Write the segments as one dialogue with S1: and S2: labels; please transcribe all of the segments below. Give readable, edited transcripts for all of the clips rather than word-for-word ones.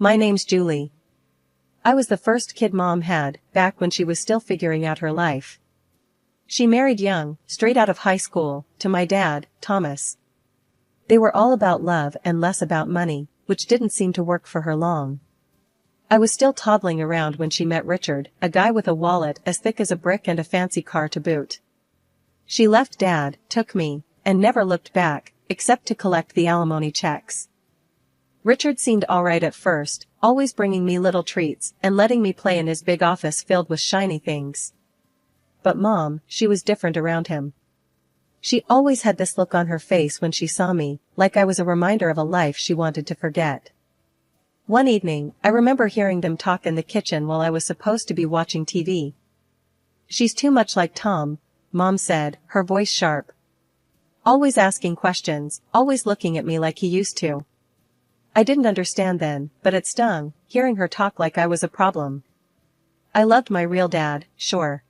S1: My name's Julie. I was the first kid Mom had, back when she was still figuring out her life. She married young, straight out of high school, to my dad, Thomas. They were all about love and less about money, which didn't seem to work for her long. I was still toddling around when she met Richard, a guy with a wallet as thick as a brick and a fancy car to boot. She left Dad, took me, and never looked back, except to collect the alimony checks. Richard seemed alright at first, always bringing me little treats and letting me play in his big office filled with shiny things. But Mom, she was different around him. She always had this look on her face when she saw me, like I was a reminder of a life she wanted to forget. One evening, I remember hearing them talk in the kitchen while I was supposed to be watching TV. "She's too much like Tom," Mom said, her voice sharp. "Always asking questions, always looking at me like he used to." I didn't understand then, but it stung, hearing her talk like I was a problem. I loved my real dad, sure.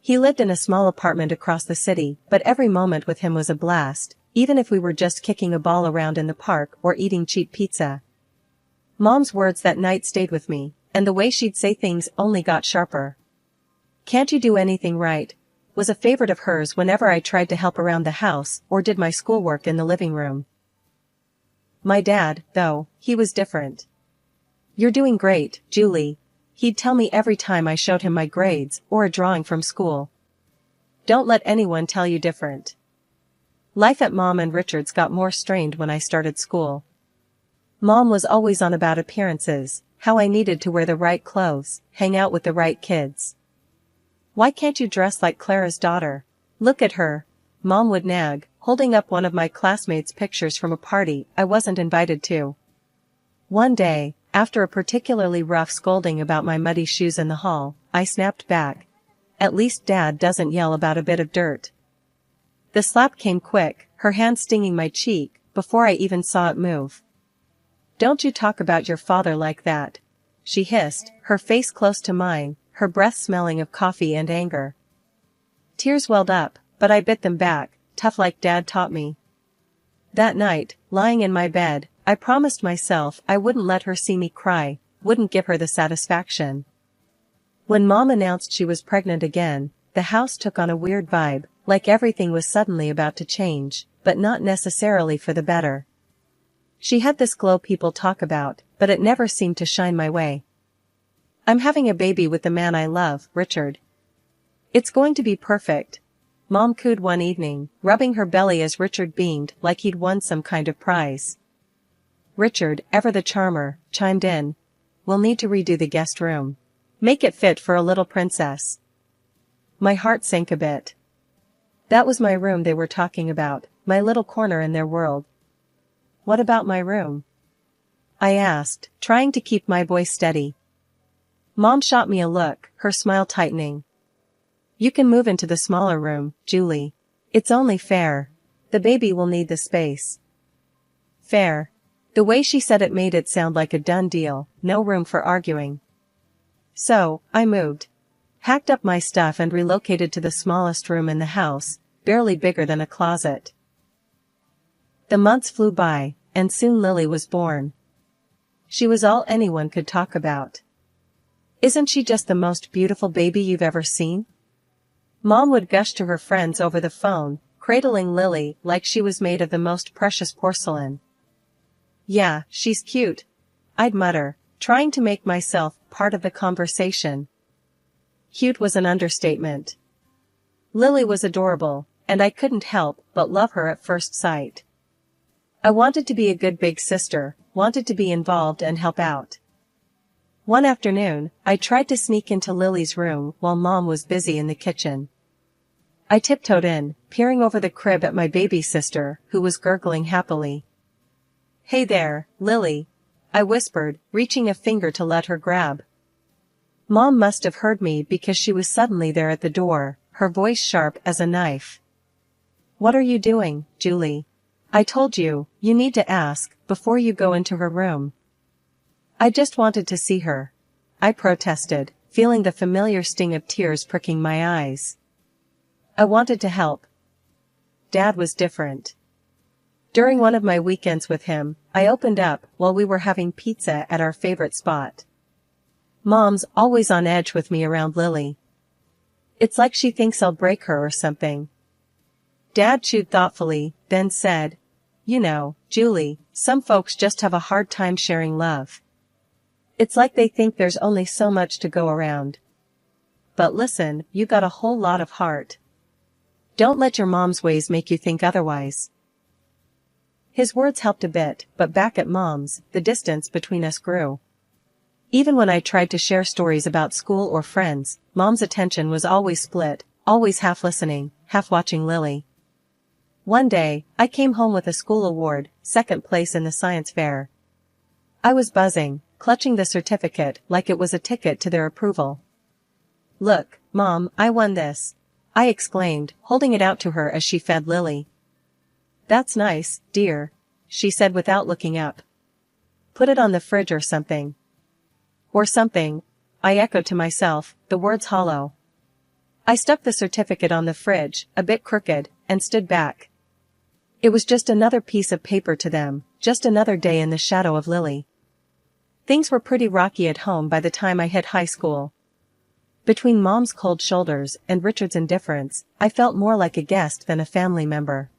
S1: He lived in a small apartment across the city, but every moment with him was a blast, even if we were just kicking a ball around in the park or eating cheap pizza. Mom's words that night stayed with me, and the way she'd say things only got sharper. "Can't you do anything right?" was a favorite of hers whenever I tried to help around the house or did my schoolwork in the living room. My dad, though, he was different. "You're doing great, Julie," he'd tell me every time I showed him my grades or a drawing from school. "Don't let anyone tell you different." Life at Mom and Richard's got more strained when I started school. Mom was always on about appearances, how I needed to wear the right clothes, hang out with the right kids. "Why can't you dress like Clara's daughter? Look at her," Mom would nag, holding up one of my classmates' pictures from a party I wasn't invited to. One day, after a particularly rough scolding about my muddy shoes in the hall, I snapped back. "At least Dad doesn't yell about a bit of dirt." The slap came quick, her hand stinging my cheek, before I even saw it move. "Don't you talk about your father like that," she hissed, her face close to mine, her breath smelling of coffee and anger. Tears welled up, but I bit them back, tough like Dad taught me. That night, lying in my bed, I promised myself I wouldn't let her see me cry, wouldn't give her the satisfaction. When Mom announced she was pregnant again, the house took on a weird vibe, like everything was suddenly about to change, but not necessarily for the better. She had this glow people talk about, but it never seemed to shine my way. "I'm having a baby with the man I love, Richard. It's going to be perfect," Mom cooed one evening, rubbing her belly as Richard beamed like he'd won some kind of prize. Richard, ever the charmer, chimed in. "We'll need to redo the guest room. Make it fit for a little princess." My heart sank a bit. That was my room they were talking about, my little corner in their world. "What about my room?" I asked, trying to keep my voice steady. Mom shot me a look, her smile tightening. "You can move into the smaller room, Julie. It's only fair. The baby will need the space." Fair. The way she said it made it sound like a done deal, no room for arguing. So, I moved. Packed up my stuff and relocated to the smallest room in the house, barely bigger than a closet. The months flew by, and soon Lily was born. She was all anyone could talk about. "Isn't she just the most beautiful baby you've ever seen?" Mom would gush to her friends over the phone, cradling Lily like she was made of the most precious porcelain. "Yeah, she's cute," I'd mutter, trying to make myself part of the conversation. Cute was an understatement. Lily was adorable, and I couldn't help but love her at first sight. I wanted to be a good big sister, wanted to be involved and help out. One afternoon, I tried to sneak into Lily's room while Mom was busy in the kitchen. I tiptoed in, peering over the crib at my baby sister, who was gurgling happily. "Hey there, Lily," I whispered, reaching a finger to let her grab. Mom must have heard me because she was suddenly there at the door, her voice sharp as a knife. "What are you doing, Julie? I told you, you need to ask, before you go into her room." "I just wanted to see her," I protested, feeling the familiar sting of tears pricking my eyes. "I wanted to help." Dad was different. During one of my weekends with him, I opened up while we were having pizza at our favorite spot. Mom's always on edge with me around Lily. It's like she thinks I'll break her or something. Dad chewed thoughtfully, then said, "You know, Julie, some folks just have a hard time sharing love. It's like they think there's only so much to go around. But listen, you got a whole lot of heart. Don't let your mom's ways make you think otherwise." His words helped a bit, but back at Mom's, the distance between us grew. Even when I tried to share stories about school or friends, Mom's attention was always split, always half listening, half watching Lily. One day, I came home with a school award, second place in the science fair. I was buzzing, clutching the certificate like it was a ticket to their approval. "Look, Mom, I won this," I exclaimed, holding it out to her as she fed Lily. "That's nice, dear," she said without looking up. "Put it on the fridge or something." "Or something," I echoed to myself, the words hollow. I stuck the certificate on the fridge, a bit crooked, and stood back. It was just another piece of paper to them, just another day in the shadow of Lily. Things were pretty rocky at home by the time I hit high school. Between Mom's cold shoulders and Richard's indifference, I felt more like a guest than a family member.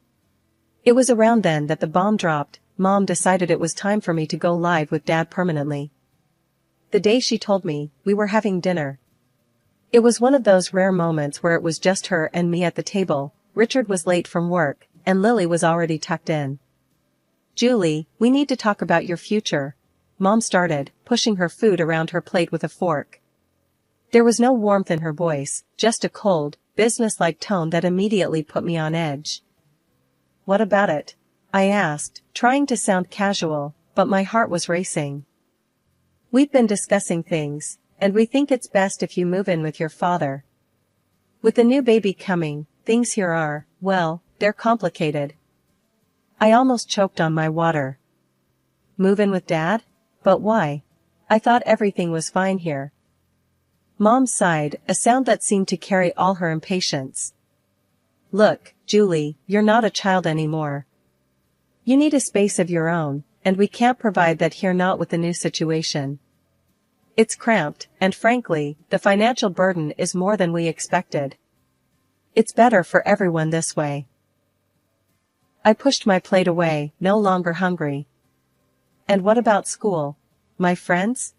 S1: It was around then that the bomb dropped. Mom decided it was time for me to go live with Dad permanently. The day she told me, we were having dinner. It was one of those rare moments where it was just her and me at the table. Richard was late from work, and Lily was already tucked in. "Julie, we need to talk about your future," Mom started, pushing her food around her plate with a fork. There was no warmth in her voice, just a cold, businesslike tone that immediately put me on edge. "What about it?" I asked, trying to sound casual, but my heart was racing. "We've been discussing things, and we think it's best if you move in with your father. With the new baby coming, things here are, well, they're complicated." I almost choked on my water. "Move in with Dad? But why? I thought everything was fine here." Mom sighed, a sound that seemed to carry all her impatience. "Look, Julie, you're not a child anymore. You need a space of your own, and we can't provide that here, not with the new situation. It's cramped, and frankly, the financial burden is more than we expected. It's better for everyone this way." I pushed my plate away, no longer hungry. "And what about school? My friends?"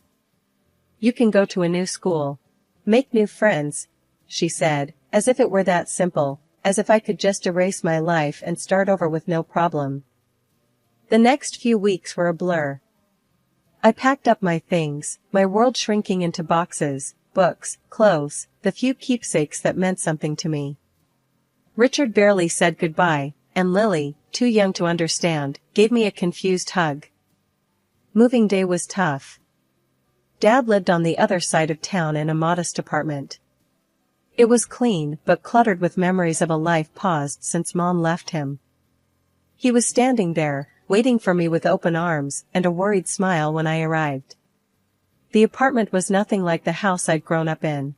S1: "You can go to a new school. Make new friends," she said, as if it were that simple, as if I could just erase my life and start over with no problem. The next few weeks were a blur. I packed up my things, my world shrinking into boxes, books, clothes, the few keepsakes that meant something to me. Richard barely said goodbye, and Lily, too young to understand, gave me a confused hug. Moving day was tough. Dad lived on the other side of town in a modest apartment. It was clean but cluttered with memories of a life paused since Mom left him. He was standing there, waiting for me with open arms and a worried smile when I arrived. The apartment was nothing like the house I'd grown up in.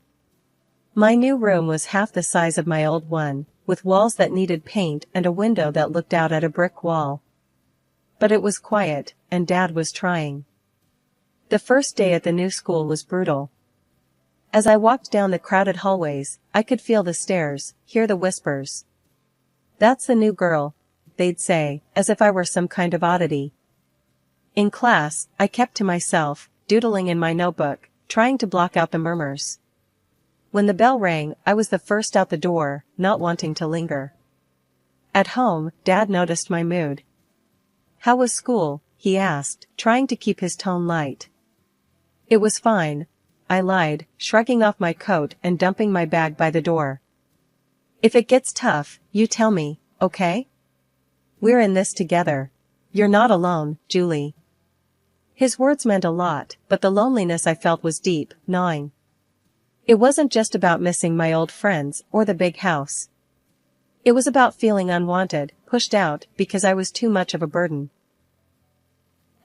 S1: My new room was half the size of my old one, with walls that needed paint and a window that looked out at a brick wall. But it was quiet, and Dad was trying. The first day at the new school was brutal. As I walked down the crowded hallways, I could feel the stares, hear the whispers. "That's the new girl," they'd say, as if I were some kind of oddity. In class, I kept to myself, doodling in my notebook, trying to block out the murmurs. When the bell rang, I was the first out the door, not wanting to linger. At home, Dad noticed my mood. "How was school?" he asked, trying to keep his tone light. "It was fine," I lied, shrugging off my coat and dumping my bag by the door. "If it gets tough, you tell me, okay? We're in this together. You're not alone, Julie." His words meant a lot, but the loneliness I felt was deep, gnawing. It wasn't just about missing my old friends or the big house. It was about feeling unwanted, pushed out, because I was too much of a burden.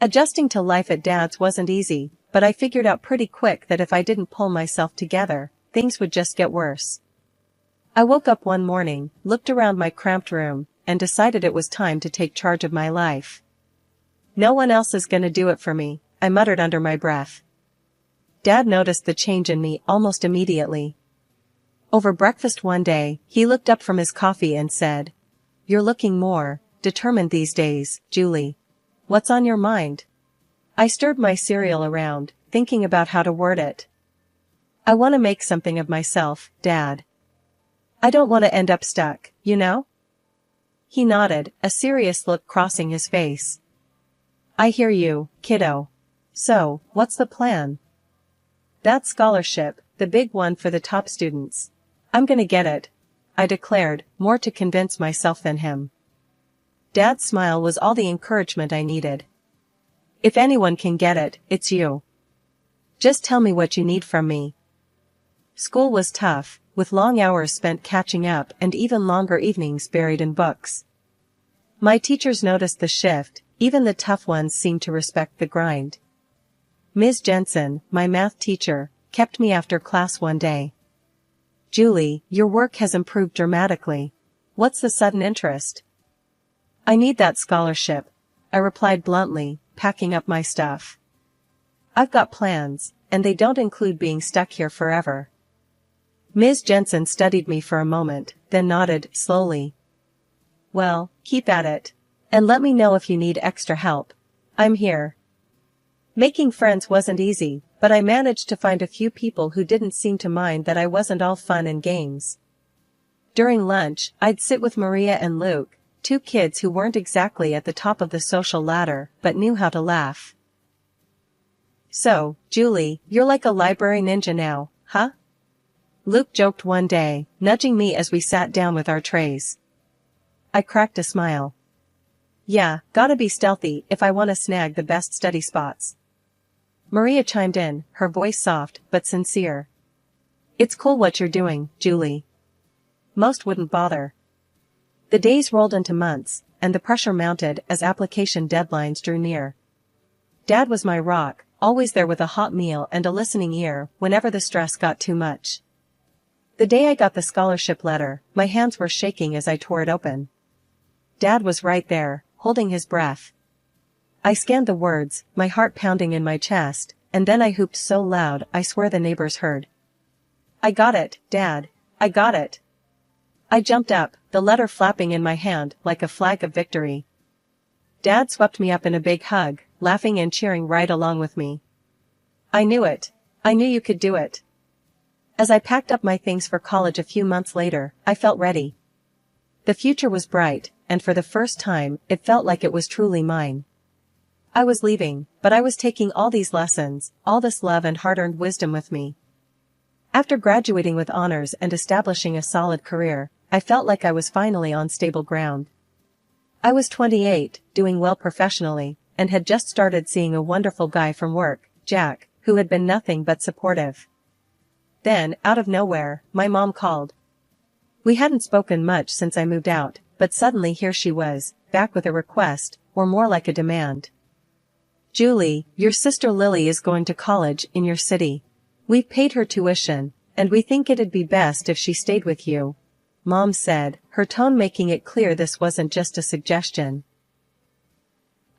S1: Adjusting to life at Dad's wasn't easy, but I figured out pretty quick that if I didn't pull myself together, things would just get worse. I woke up one morning, looked around my cramped room, and decided it was time to take charge of my life. "No one else is gonna do it for me," I muttered under my breath. Dad noticed the change in me almost immediately. Over breakfast one day, he looked up from his coffee and said, "You're looking more determined these days, Julie. What's on your mind?" I stirred my cereal around, thinking about how to word it. "I want to make something of myself, Dad. I don't want to end up stuck, you know?" He nodded, a serious look crossing his face. "I hear you, kiddo. So, what's the plan?" "That scholarship, the big one for the top students. I'm gonna get it," I declared, more to convince myself than him. Dad's smile was all the encouragement I needed. "If anyone can get it, it's you. Just tell me what you need from me." School was tough, with long hours spent catching up and even longer evenings buried in books. My teachers noticed the shift, even the tough ones seemed to respect the grind. Ms. Jensen, my math teacher, kept me after class one day. "Julie, your work has improved dramatically. What's the sudden interest?" "I need that scholarship," I replied bluntly, packing up my stuff. "I've got plans, and they don't include being stuck here forever." Ms. Jensen studied me for a moment, then nodded slowly. "Well, keep at it. And let me know if you need extra help. I'm here." Making friends wasn't easy, but I managed to find a few people who didn't seem to mind that I wasn't all fun and games. During lunch, I'd sit with Maria and Luke, two kids who weren't exactly at the top of the social ladder, but knew how to laugh. "So, Julie, you're like a library ninja now, huh?" Luke joked one day, nudging me as we sat down with our trays. I cracked a smile. "Yeah, gotta be stealthy if I want to snag the best study spots." Maria chimed in, her voice soft but sincere. "It's cool what you're doing, Julie. Most wouldn't bother." The days rolled into months, and the pressure mounted as application deadlines drew near. Dad was my rock, always there with a hot meal and a listening ear whenever the stress got too much. The day I got the scholarship letter, my hands were shaking as I tore it open. Dad was right there, holding his breath. I scanned the words, my heart pounding in my chest, and then I whooped so loud I swear the neighbors heard. "I got it, Dad. I got it." I jumped up, the letter flapping in my hand like a flag of victory. Dad swept me up in a big hug, laughing and cheering right along with me. "I knew it. I knew you could do it." As I packed up my things for college a few months later, I felt ready. The future was bright, and for the first time, it felt like it was truly mine. I was leaving, but I was taking all these lessons, all this love and hard-earned wisdom with me. After graduating with honors and establishing a solid career, I felt like I was finally on stable ground. I was 28, doing well professionally, and had just started seeing a wonderful guy from work, Jack, who had been nothing but supportive. Then, out of nowhere, my mom called. We hadn't spoken much since I moved out, but suddenly here she was, back with a request, or more like a demand. "Julie, your sister Lily is going to college in your city. We've paid her tuition, and we think it'd be best if she stayed with you," Mom said, her tone making it clear this wasn't just a suggestion.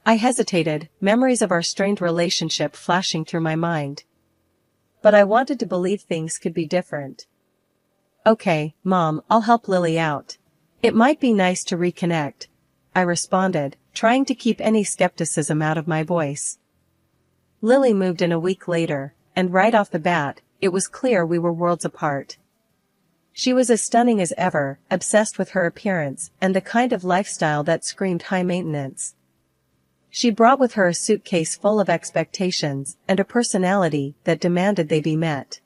S1: I hesitated, memories of our strained relationship flashing through my mind. But I wanted to believe things could be different. "Okay, Mom, I'll help Lily out. It might be nice to reconnect," I responded, trying to keep any skepticism out of my voice. Lily moved in a week later, and right off the bat, it was clear we were worlds apart. She was as stunning as ever, obsessed with her appearance and the kind of lifestyle that screamed high maintenance. She brought with her a suitcase full of expectations and a personality that demanded they be met.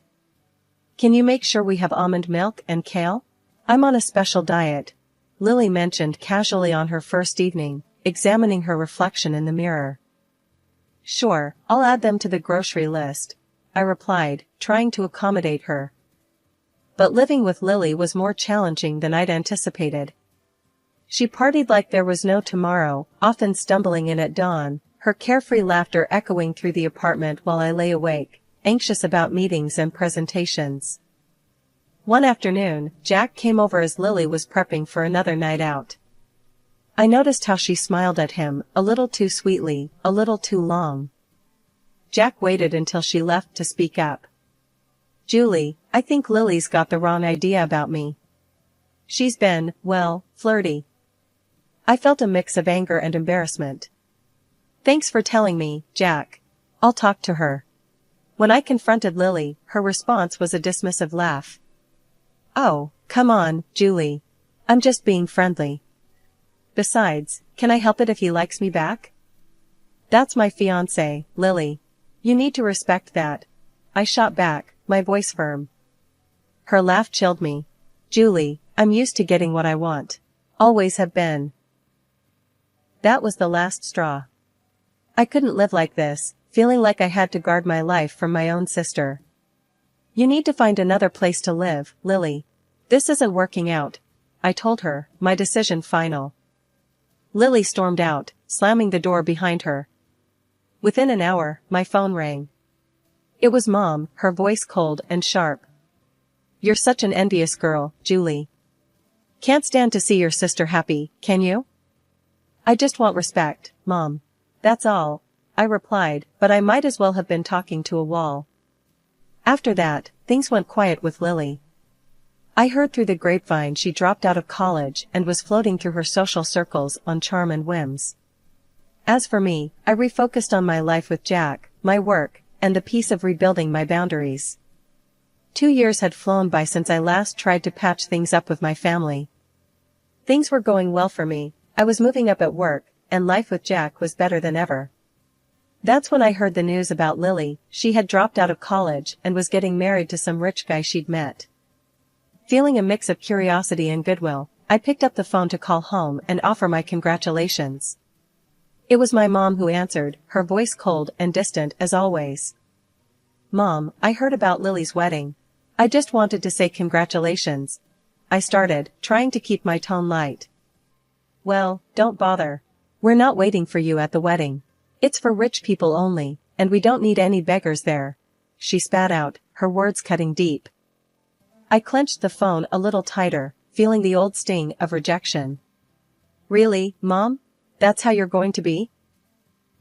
S1: "Can you make sure we have almond milk and kale? I'm on a special diet," Lily mentioned casually on her first evening, examining her reflection in the mirror. "Sure, I'll add them to the grocery list," I replied, trying to accommodate her. But living with Lily was more challenging than I'd anticipated. She partied like there was no tomorrow, often stumbling in at dawn, her carefree laughter echoing through the apartment while I lay awake, anxious about meetings and presentations. One afternoon, Jack came over as Lily was prepping for another night out. I noticed how she smiled at him, a little too sweetly, a little too long. Jack waited until she left to speak up. "Julie, I think Lily's got the wrong idea about me. She's been, well, flirty." I felt a mix of anger and embarrassment. "Thanks for telling me, Jack. I'll talk to her." When I confronted Lily, her response was a dismissive laugh. "Oh, come on, Julie. I'm just being friendly. Besides, can I help it if he likes me back? That's my fiancé, Lily. You need to respect that." I shot back, my voice firm. Her laugh chilled me. "Julie, I'm used to getting what I want. Always have been." That was the last straw. I couldn't live like this, feeling like I had to guard my life from my own sister. "You need to find another place to live, Lily. This isn't working out," I told her, my decision final. Lily stormed out, slamming the door behind her. Within an hour, my phone rang. It was Mom, her voice cold and sharp. "You're such an envious girl, Julie. Can't stand to see your sister happy, can you?" "I just want respect, Mom. That's all," I replied, but I might as well have been talking to a wall. After that, things went quiet with Lily. I heard through the grapevine she dropped out of college and was floating through her social circles on charm and whims. As for me, I refocused on my life with Jack, my work, and the peace of rebuilding my boundaries. 2 years had flown by since I last tried to patch things up with my family. Things were going well for me, I was moving up at work, and life with Jack was better than ever. That's when I heard the news about Lily. She had dropped out of college and was getting married to some rich guy she'd met. Feeling a mix of curiosity and goodwill, I picked up the phone to call home and offer my congratulations. It was my mom who answered, her voice cold and distant as always. "Mom, I heard about Lily's wedding. I just wanted to say congratulations," I started, trying to keep my tone light. "Well, don't bother. We're not waiting for you at the wedding. It's for rich people only, and we don't need any beggars there," she spat out, her words cutting deep. I clenched the phone a little tighter, feeling the old sting of rejection. "Really, Mom? That's how you're going to be?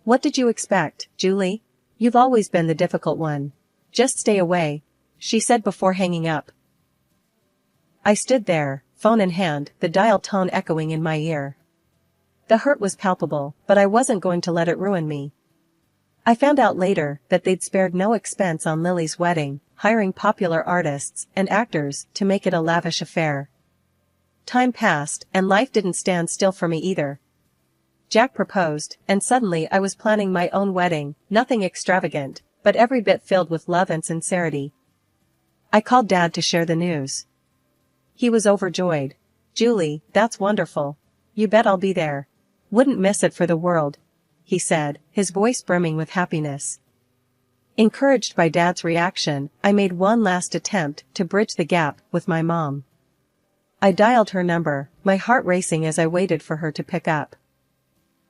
S1: What did you expect, Julie? You've always been the difficult one. Just stay away," she said before hanging up. I stood there, phone in hand, the dial tone echoing in my ear. The hurt was palpable, but I wasn't going to let it ruin me. I found out later that they'd spared no expense on Lily's wedding, hiring popular artists and actors to make it a lavish affair. Time passed, and life didn't stand still for me either. Jack proposed, and suddenly I was planning my own wedding, nothing extravagant, but every bit filled with love and sincerity. I called Dad to share the news. He was overjoyed. "Julie, that's wonderful. You bet I'll be there. Wouldn't miss it for the world," he said, his voice brimming with happiness. Encouraged by Dad's reaction, I made one last attempt to bridge the gap with my mom. I dialed her number, my heart racing as I waited for her to pick up.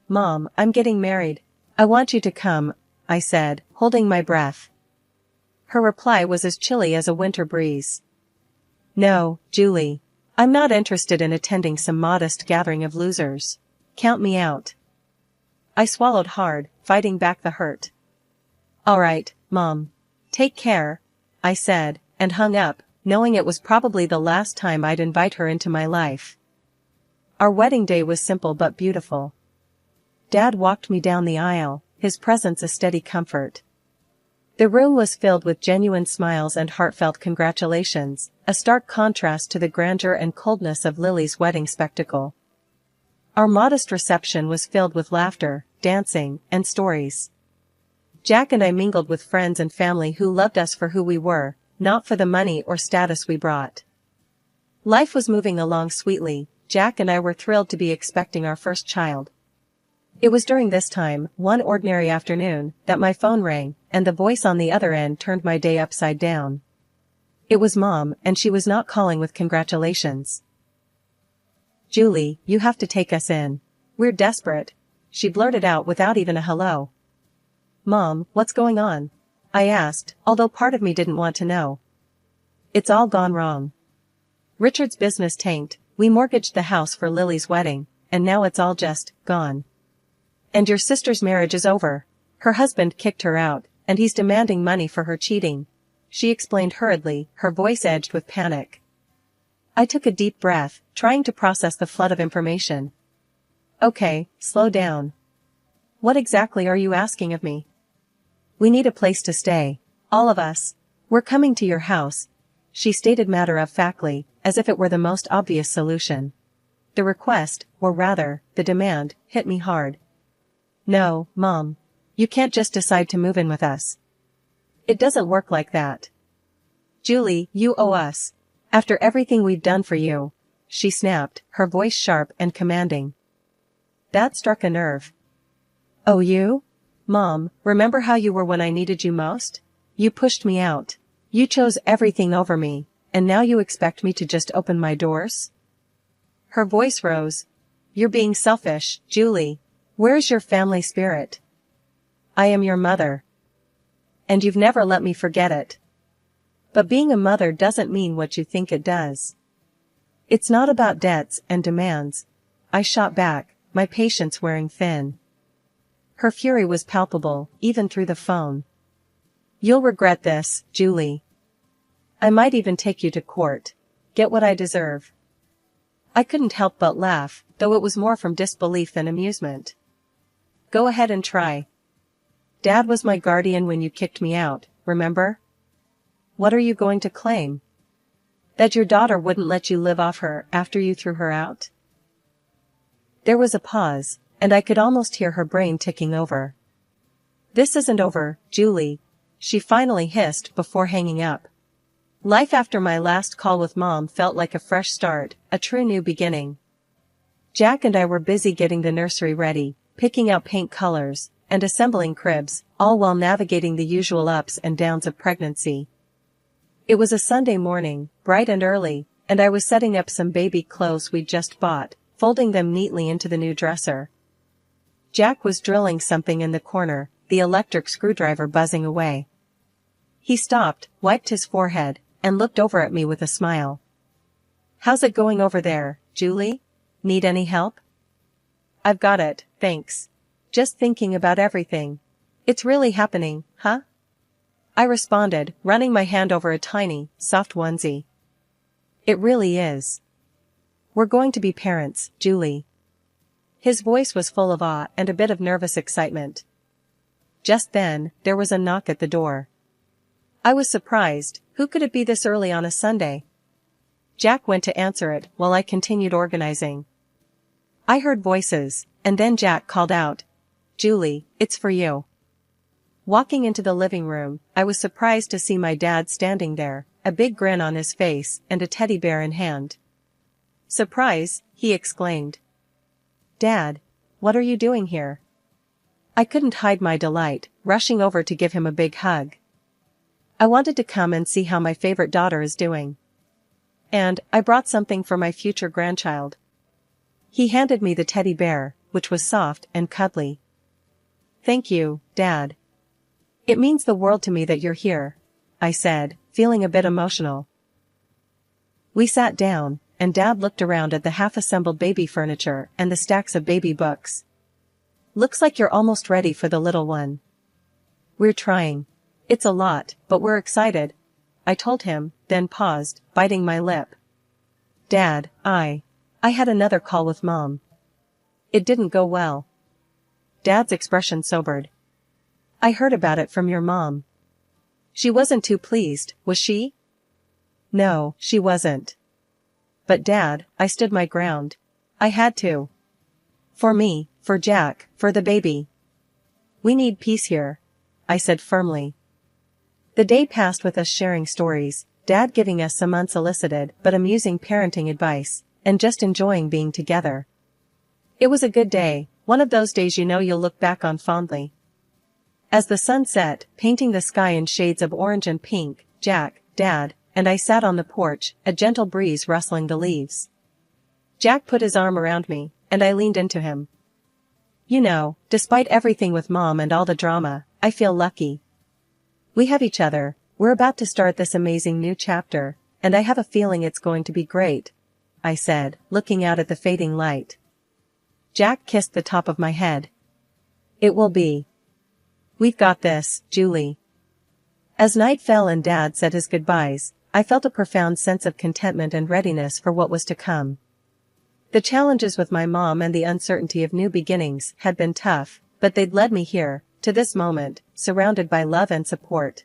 S1: "Mom, I'm getting married. I want you to come," I said, holding my breath. Her reply was as chilly as a winter breeze. "No, Julie. I'm not interested in attending some modest gathering of losers. Count me out." I swallowed hard, fighting back the hurt. "All right, Mom. Take care," I said, and hung up, knowing it was probably the last time I'd invite her into my life. Our wedding day was simple but beautiful. Dad walked me down the aisle, his presence a steady comfort. The room was filled with genuine smiles and heartfelt congratulations, a stark contrast to the grandeur and coldness of Lily's wedding spectacle. Our modest reception was filled with laughter, dancing, and stories. Jack and I mingled with friends and family who loved us for who we were, not for the money or status we brought. Life was moving along sweetly. Jack and I were thrilled to be expecting our first child. It was during this time, one ordinary afternoon, that my phone rang, and the voice on the other end turned my day upside down. It was Mom, and she was not calling with congratulations. "Julie, you have to take us in. We're desperate," she blurted out without even a hello. "Mom, what's going on?" I asked, although part of me didn't want to know. "It's all gone wrong. Richard's business tanked. We mortgaged the house for Lily's wedding, and now it's all just gone. And your sister's marriage is over. Her husband kicked her out, and he's demanding money for her cheating. She explained hurriedly, her voice edged with panic. I took a deep breath, trying to process the flood of information. Okay, slow down. What exactly are you asking of me? We need a place to stay. All of us. We're coming to your house, she stated matter-of-factly, as if it were the most obvious solution. The request, or rather, the demand, hit me hard. No, Mom. You can't just decide to move in with us. It doesn't work like that. Julie, you owe us. After everything we've done for you, she snapped, her voice sharp and commanding. That struck a nerve. Oh, you? Mom, remember how you were when I needed you most? You pushed me out. You chose everything over me, and now you expect me to just open my doors? Her voice rose. You're being selfish, Julie. Where's your family spirit? I am your mother. And you've never let me forget it. But being a mother doesn't mean what you think it does. It's not about debts and demands. I shot back, my patience wearing thin. Her fury was palpable, even through the phone. You'll regret this, Julie. I might even take you to court. Get what I deserve. I couldn't help but laugh, though it was more from disbelief than amusement. Go ahead and try. Dad was my guardian when you kicked me out, remember? What are you going to claim? That your daughter wouldn't let you live off her after you threw her out? There was a pause, and I could almost hear her brain ticking over. This isn't over, Julie, she finally hissed before hanging up. Life after my last call with Mom felt like a fresh start, a true new beginning. Jack and I were busy getting the nursery ready, picking out paint colors, and assembling cribs, all while navigating the usual ups and downs of pregnancy. It was a Sunday morning, bright and early, and I was setting up some baby clothes we'd just bought, folding them neatly into the new dresser. Jack was drilling something in the corner, the electric screwdriver buzzing away. He stopped, wiped his forehead, and looked over at me with a smile. How's it going over there, Julie? Need any help? I've got it, thanks. Just thinking about everything. It's really happening, huh? I responded, running my hand over a tiny, soft onesie. It really is. We're going to be parents, Julie. His voice was full of awe and a bit of nervous excitement. Just then, there was a knock at the door. I was surprised. Who could it be this early on a Sunday? Jack went to answer it while I continued organizing. I heard voices, and then Jack called out, Julie, it's for you. Walking into the living room, I was surprised to see my dad standing there, a big grin on his face and a teddy bear in hand. Surprise, he exclaimed. Dad, what are you doing here? I couldn't hide my delight, rushing over to give him a big hug. I wanted to come and see how my favorite daughter is doing. And I brought something for my future grandchild. He handed me the teddy bear, which was soft and cuddly. Thank you, Dad. It means the world to me that you're here, I said, feeling a bit emotional. We sat down, and Dad looked around at the half-assembled baby furniture and the stacks of baby books. Looks like you're almost ready for the little one. We're trying. It's a lot, but we're excited, I told him, then paused, biting my lip. Dad, I had another call with Mom. It didn't go well. Dad's expression sobered. I heard about it from your mom. She wasn't too pleased, was she? No, she wasn't. But Dad, I stood my ground. I had to. For me, for Jack, for the baby. We need peace here, I said firmly. The day passed with us sharing stories, Dad giving us some unsolicited but amusing parenting advice, and just enjoying being together. It was a good day, one of those days you know you'll look back on fondly. As the sun set, painting the sky in shades of orange and pink, Jack, Dad, and I sat on the porch, a gentle breeze rustling the leaves. Jack put his arm around me, and I leaned into him. You know, despite everything with Mom and all the drama, I feel lucky. We have each other, we're about to start this amazing new chapter, and I have a feeling it's going to be great, I said, looking out at the fading light. Jack kissed the top of my head. It will be. We've got this, Julie. As night fell and Dad said his goodbyes, I felt a profound sense of contentment and readiness for what was to come. The challenges with my mom and the uncertainty of new beginnings had been tough, but they'd led me here, to this moment, surrounded by love and support.